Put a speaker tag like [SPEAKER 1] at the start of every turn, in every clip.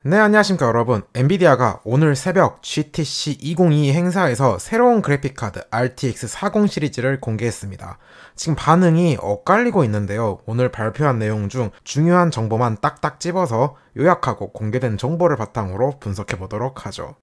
[SPEAKER 1] 네, 안녕하십니까 여러분. 엔비디아가 오늘 새벽 GTC 2022 행사에서 새로운 그래픽카드 RTX 40 시리즈를 공개했습니다. 지금 반응이 엇갈리고 있는데요. 오늘 발표한 내용 중 중요한 정보만 딱딱 집어서 요약하고 공개된 정보를 바탕으로 분석해 보도록 하죠.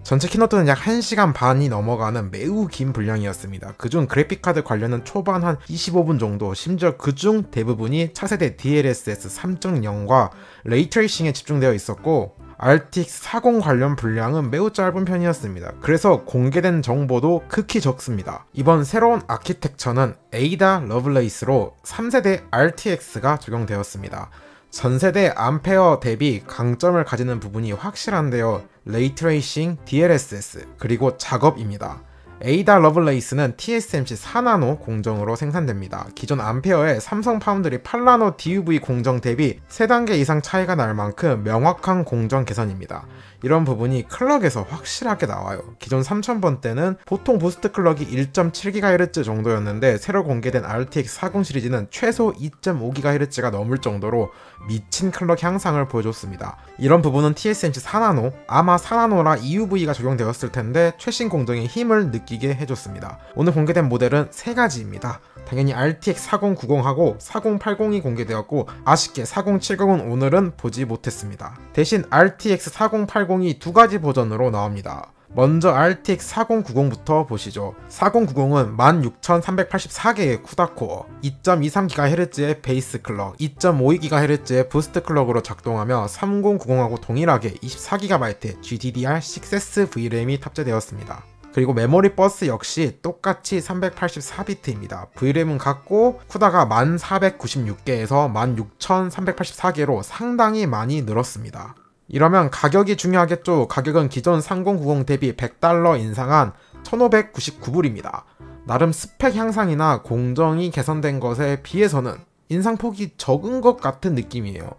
[SPEAKER 1] 전체 키노트는 약 1시간 반이 넘어가는 매우 긴 분량이었습니다. 그중 그래픽카드 관련은 초반 한 25분 정도, 심지어 그중 대부분이 차세대 DLSS 3.0과 레이트레이싱에 집중되어 있었고 RTX 40 관련 분량은 매우 짧은 편이었습니다. 그래서 공개된 정보도 극히 적습니다. 이번 새로운 아키텍처는 에이다 러블레이스로 3세대 RTX가 적용되었습니다. 전세대 암페어 대비 강점을 가지는 부분이 확실한데요. 레이트레이싱, DLSS, 그리고 작업입니다. 에이다 러블레이스는 TSMC 4나노 공정으로 생산됩니다. 기존 암페어의 삼성 파운드리 8나노 DUV 공정 대비 3단계 이상 차이가 날 만큼 명확한 공정 개선입니다. 이런 부분이 클럭에서 확실하게 나와요. 기존 3000번 때는 보통 부스트 클럭이 1.7GHz 정도였는데 새로 공개된 RTX 40 시리즈는 최소 2.5GHz가 넘을 정도로 미친 클럭 향상을 보여줬습니다. 이런 부분은 TSMC 4나노, 아마 4나노라 EUV가 적용되었을 텐데 최신 공정의 힘을 느끼게 해줬습니다. 오늘 공개된 모델은 3가지입니다. 당연히 RTX 4090하고 4080이 공개되었고 아쉽게 4070은 오늘은 보지 못했습니다. 대신 RTX 4080이 2가지 버전으로 나옵니다. 먼저 RTX 4090부터 보시죠. 4090은 16384개의 쿠다코어, 2.23GHz의 베이스 클럭, 2.52GHz의 부스트 클럭으로 작동하며 3090하고 동일하게 24GB GDDR6X VRAM이 탑재되었습니다. 그리고 메모리 버스 역시 똑같이 384비트입니다. VRAM은 같고 쿠다가 1496개에서 16384개로 상당히 많이 늘었습니다. 이러면 가격이 중요하겠죠. 가격은 기존 3090 대비 $100 인상한 1599불입니다. 나름 스펙 향상이나 공정이 개선된 것에 비해서는 인상폭이 적은 것 같은 느낌이에요.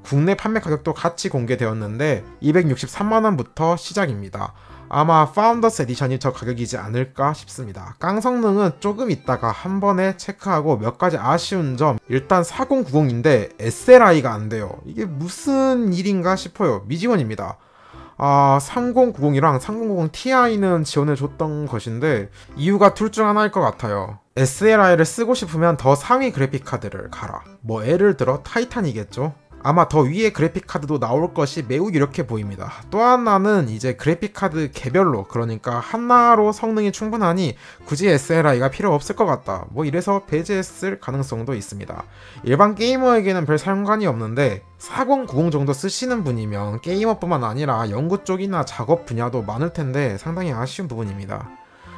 [SPEAKER 1] 국내 판매 가격도 같이 공개되었는데 263만원부터 시작입니다. 아마 파운더스 에디션이 저 가격이지 않을까 싶습니다. 깡 성능은 조금 있다가 한 번에 체크하고 몇 가지 아쉬운 점. 일단 4090인데 SLI가 안 돼요. 이게 무슨 일인가 싶어요. 미지원입니다. 3090이랑 3090 Ti는 지원해줬던 것인데 이유가 둘 중 하나일 것 같아요. SLI를 쓰고 싶으면 더 상위 그래픽카드를 가라. 뭐 예를 들어 타이탄이겠죠. 아마 더 위에 그래픽카드도 나올 것이 매우 유력해 보입니다. 또 하나는 이제 그래픽카드 개별로, 그러니까 하나로 성능이 충분하니 굳이 SLI가 필요 없을 것 같다. 뭐 이래서 배제했을 가능성도 있습니다. 일반 게이머에게는 별 상관이 없는데 4090 정도 쓰시는 분이면 게이머뿐만 아니라 연구 쪽이나 작업 분야도 많을 텐데 상당히 아쉬운 부분입니다.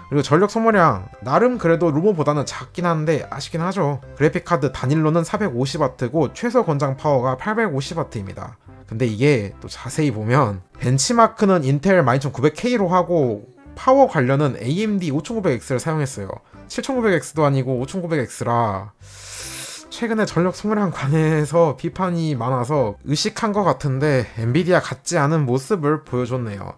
[SPEAKER 1] 그리고 전력 소모량 나름 그래도 루머보다는 작긴 한데 아쉽긴 하죠. 그래픽카드 단일로는 450W고 최소 권장 파워가 850W입니다. 근데 이게 또 자세히 보면 벤치마크는 인텔 12900K로 하고 파워 관련은 AMD 5900X를 사용했어요. 7900X도 아니고 5900X라 최근에 전력 소모량 관해서 비판이 많아서 의식한 것 같은데 엔비디아 같지 않은 모습을 보여줬네요.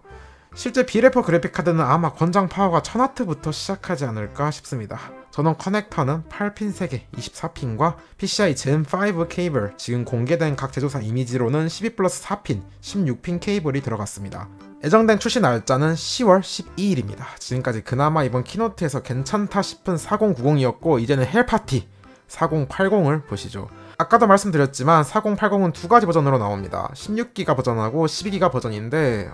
[SPEAKER 1] 실제 비래퍼 그래픽카드는 아마 권장 파워가 1000W부터 시작하지 않을까 싶습니다. 전원 커넥터는 8핀 3개, 24핀과 PCI Gen5 케이블, 지금 공개된 각 제조사 이미지로는 12+4핀, 16핀 케이블이 들어갔습니다. 예정된 출시 날짜는 10월 12일입니다. 지금까지 그나마 이번 키노트에서 괜찮다 싶은 4090이었고 이제는 헬파티 4080을 보시죠. 아까도 말씀드렸지만 4080은 2가지 버전으로 나옵니다. 16기가 버전하고 12기가 버전인데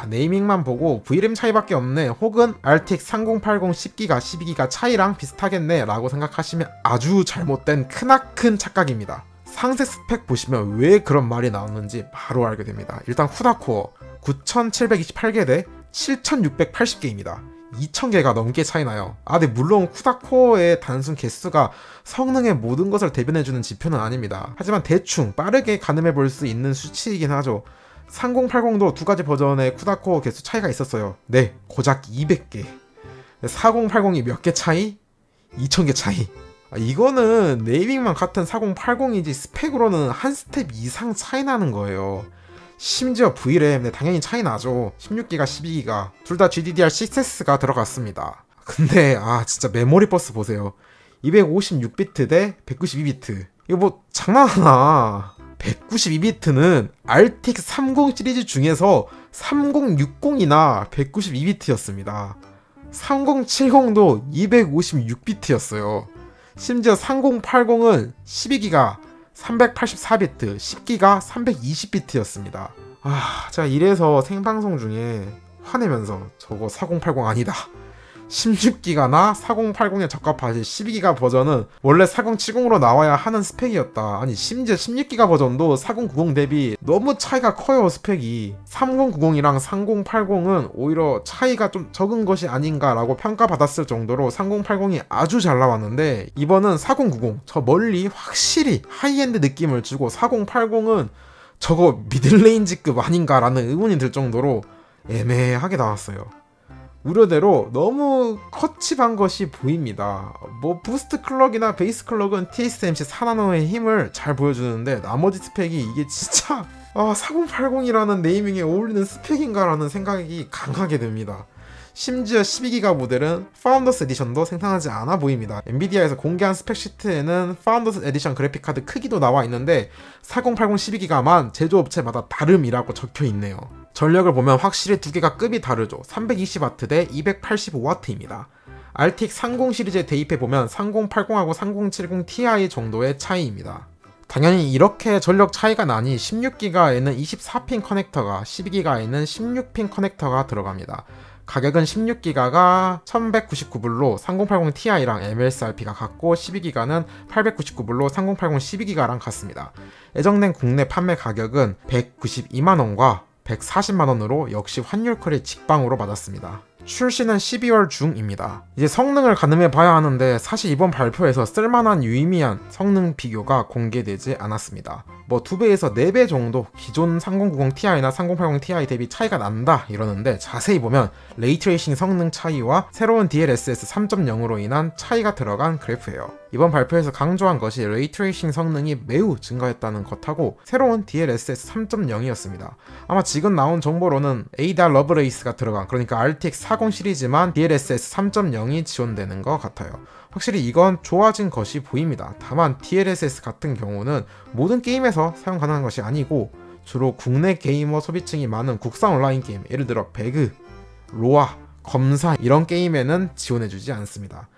[SPEAKER 1] 네이밍만 보고 VRAM 차이밖에 없네, 혹은 RTX 3080 10기가 12기가 차이랑 비슷하겠네 라고 생각하시면 아주 잘못된 크나큰 착각입니다. 상세 스펙 보시면 왜 그런 말이 나오는지 바로 알게 됩니다. 일단 쿠다코어 9728개 대 7680개입니다. 2000개가 넘게 차이나요. 근데 물론 쿠다코어의 단순 개수가 성능의 모든 것을 대변해주는 지표는 아닙니다. 하지만 대충 빠르게 가늠해볼 수 있는 수치이긴 하죠. 3080도 2가지 버전의 쿠다코어 개수 차이가 있었어요. 네, 고작 200개. 4080이 몇 개 차이? 2000개 차이. 이거는 네이밍만 같은 4080이지 스펙으로는 한 스텝 이상 차이 나는 거예요. 심지어 VRAM 당연히 차이 나죠. 16기가 12기가 둘 다 GDDR6X가 들어갔습니다. 근데 진짜 메모리 버스 보세요. 256비트 대 192비트. 이거 뭐 장난하나. 192비트는 RTX 30 시리즈 중에서 3060이나 192비트였습니다. 3070도 256비트였어요. 심지어 3080은 12기가 384비트, 10기가 320비트였습니다. 제가 이래서 생방송 중에 화내면서 저거 4080 아니다. 16기가나 4080에 적합하지 12기가 버전은 원래 4070으로 나와야 하는 스펙이었다. 아니 심지어 16기가 버전도 4090 대비 너무 차이가 커요. 스펙이 3090이랑 3080은 오히려 차이가 좀 적은 것이 아닌가라고 평가받았을 정도로 3080이 아주 잘 나왔는데 이번은 4090 저 멀리 확실히 하이엔드 느낌을 주고 4080은 저거 미들레인지급 아닌가라는 의문이 들 정도로 애매하게 나왔어요. 우려대로 너무 컷집한 것이 보입니다. 뭐 부스트 클럭이나 베이스 클럭은 TSMC 4나노의 힘을 잘 보여주는데 나머지 스펙이 이게 진짜 4080이라는 네이밍에 어울리는 스펙인가라는 생각이 강하게 듭니다. 심지어 12기가 모델은 파운더스 에디션도 생산하지 않아 보입니다. 엔비디아에서 공개한 스펙시트에는 파운더스 에디션 그래픽카드 크기도 나와 있는데 4080 12기가만 제조업체마다 다름이라고 적혀 있네요. 전력을 보면 확실히 두 개가 급이 다르죠. 320W 대 285W입니다. RTX 30 시리즈에 대입해보면 3080하고 3070 Ti 정도의 차이입니다. 당연히 이렇게 전력 차이가 나니 16기가에는 24핀 커넥터가 12기가에는 16핀 커넥터가 들어갑니다. 가격은 16기가가 1199불로 3080 Ti랑 MSRP가 같고 12기가는 899불로 3080 12기가랑 같습니다. 예정된 국내 판매 가격은 192만원과 140만원으로 역시 환율컬이 직방으로 맞았습니다. 출시는 12월 중입니다. 이제 성능을 가늠해 봐야 하는데 사실 이번 발표에서 쓸만한 유의미한 성능 비교가 공개되지 않았습니다. 뭐 2배에서 4배 정도 기존 3090 Ti나 3080 Ti 대비 차이가 난다 이러는데 자세히 보면 레이트레이싱 성능 차이와 새로운 DLSS 3.0으로 인한 차이가 들어간 그래프예요. 이번 발표에서 강조한 것이 레이트레이싱 성능이 매우 증가했다는 것하고 새로운 DLSS 3.0이었습니다. 아마 지금 나온 정보로는 ADAR 러브레이스가 들어간 그러니까 RTX 40 시리즈만 DLSS 3.0이 지원되는 것 같아요. 확실히 이건 좋아진 것이 보입니다. 다만 DLSS 같은 경우는 모든 게임에서 사용 가능한 것이 아니고 주로 국내 게이머 소비층이 많은 국산 온라인 게임, 예를 들어 배그, 로아, 검사 이런 게임에는 지원해주지 않습니다.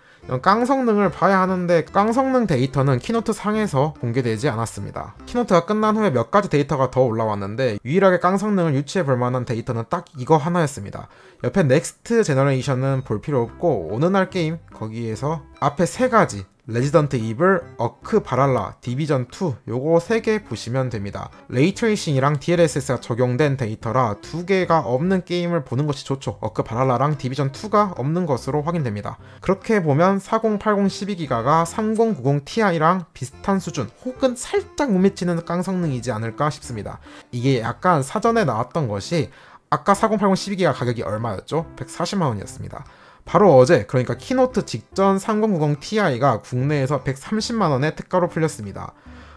[SPEAKER 1] 깡 성능을 봐야 하는데 깡 성능 데이터는 키노트 상에서 공개되지 않았습니다. 키노트가 끝난 후에 몇 가지 데이터가 더 올라왔는데 유일하게 깡 성능을 유추해 볼 만한 데이터는 딱 이거 하나였습니다. 옆에 넥스트 제너레이션은 볼 필요 없고 어느 날 게임 거기에서 앞에 세 가지 레지던트 이블, 어크 바랄라, 디비전 2 요거 3개 보시면 됩니다. 레이트레이싱이랑 DLSS가 적용된 데이터라 2개가 없는 게임을 보는 것이 좋죠. 어크 바랄라랑 디비전 2가 없는 것으로 확인됩니다. 그렇게 보면 4080 12기가가 3090 Ti랑 비슷한 수준 혹은 살짝 못 미치는 깡 성능이지 않을까 싶습니다. 이게 약간 사전에 나왔던 것이 아까 4080 12기가 가격이 얼마였죠? 140만원이었습니다. 바로 어제 그러니까 키노트 직전 3090 Ti가 국내에서 130만원에 특가로 풀렸습니다.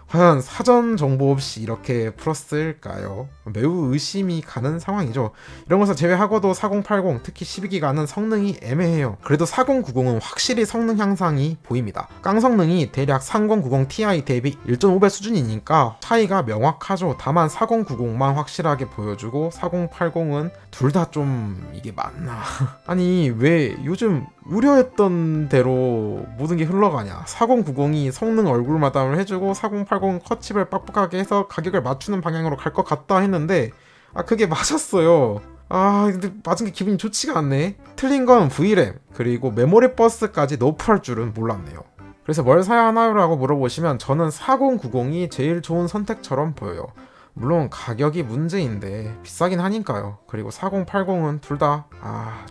[SPEAKER 1] 과연 사전 정보 없이 이렇게 풀었을까요? 매우 의심이 가는 상황이죠. 이런 것을 제외하고도 4080 특히 12기가는 성능이 애매해요. 그래도 4090은 확실히 성능 향상이 보입니다. 깡 성능이 대략 3090 Ti 대비 1.5배 수준이니까 차이가 명확하죠. 다만 4090만 확실하게 보여주고 4080은 둘 다 좀 이게 맞나? 아니 왜 요즘 우려했던 대로 모든 게 흘러가냐. 4090이 성능 얼굴 마담을 해주고 4080은 컷칩을 빡빡하게 해서 가격을 맞추는 방향으로 갈 것 같다 했는데 그게 맞았어요. 근데 맞은 게 기분이 좋지가 않네. 틀린 건 VRAM 그리고 메모리 버스까지 너프할 줄은 몰랐네요. 그래서 뭘 사야 하나요? 라고 물어보시면 저는 4090이 제일 좋은 선택처럼 보여요. 물론 가격이 문제인데 비싸긴 하니까요. 그리고 4080은 둘 다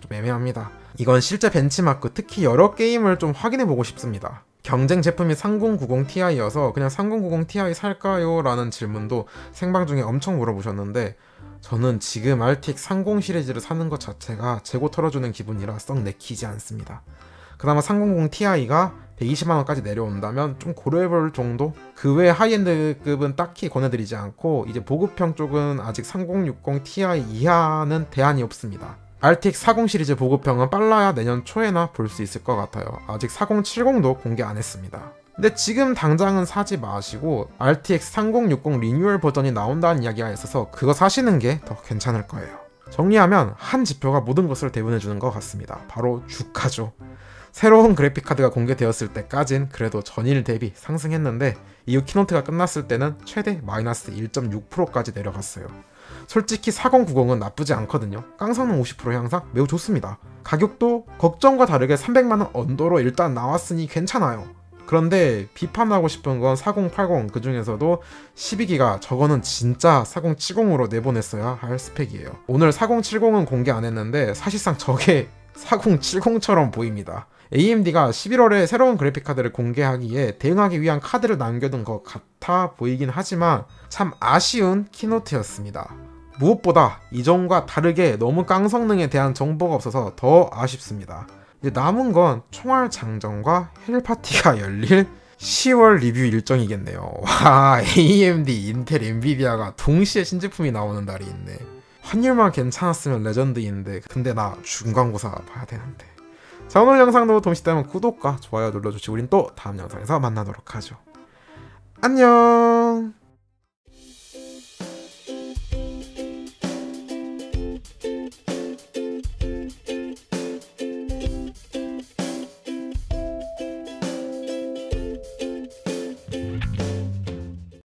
[SPEAKER 1] 좀 애매합니다. 이건 실제 벤치마크 특히 여러 게임을 좀 확인해보고 싶습니다. 경쟁 제품이 3090 Ti여서 그냥 3090 Ti 살까요? 라는 질문도 생방 중에 엄청 물어보셨는데 저는 지금 RTX 30 시리즈를 사는 것 자체가 재고 털어주는 기분이라 썩 내키지 않습니다. 그나마 3090 Ti가 120만원까지 내려온다면 좀 고려해볼 정도? 그 외 하이엔드급은 딱히 권해드리지 않고 이제 보급형 쪽은 아직 3060 Ti 이하는 대안이 없습니다. RTX 40 시리즈 보급형은 빨라야 내년 초에나 볼 수 있을 것 같아요. 아직 4070도 공개 안 했습니다. 근데 지금 당장은 사지 마시고 RTX 3060 리뉴얼 버전이 나온다는 이야기가 있어서 그거 사시는 게 더 괜찮을 거예요. 정리하면 한 지표가 모든 것을 대변해주는 것 같습니다. 바로 주가죠. 새로운 그래픽카드가 공개되었을 때까진 그래도 전일 대비 상승했는데 이후 키노트가 끝났을 때는 최대 마이너스 1.6%까지 내려갔어요. 솔직히 4090은 나쁘지 않거든요. 깡성능 50% 향상 매우 좋습니다. 가격도 걱정과 다르게 300만원 언더로 일단 나왔으니 괜찮아요. 그런데 비판하고 싶은 건 4080 그 중에서도 12기가 저거는 진짜 4070으로 내보냈어야 할 스펙이에요. 오늘 4070은 공개 안 했는데 사실상 저게 4070처럼 보입니다. AMD가 11월에 새로운 그래픽카드를 공개하기에 대응하기 위한 카드를 남겨둔 것 같아 보이긴 하지만 참 아쉬운 키노트였습니다. 무엇보다 이전과 다르게 너무 깡성능에 대한 정보가 없어서 더 아쉽습니다. 이제 남은 건 총알 장전과 헬파티가 열릴 10월 리뷰 일정이겠네요. 와, AMD, 인텔, 엔비디아가 동시에 신제품이 나오는 날이 있네. 환율만 괜찮았으면 레전드인데 근데 나 중간고사 봐야 되는데. 자, 오늘 영상도 도움되시다면 구독과 좋아요 눌러주시고 우린 또 다음 영상에서 만나도록 하죠. 안녕.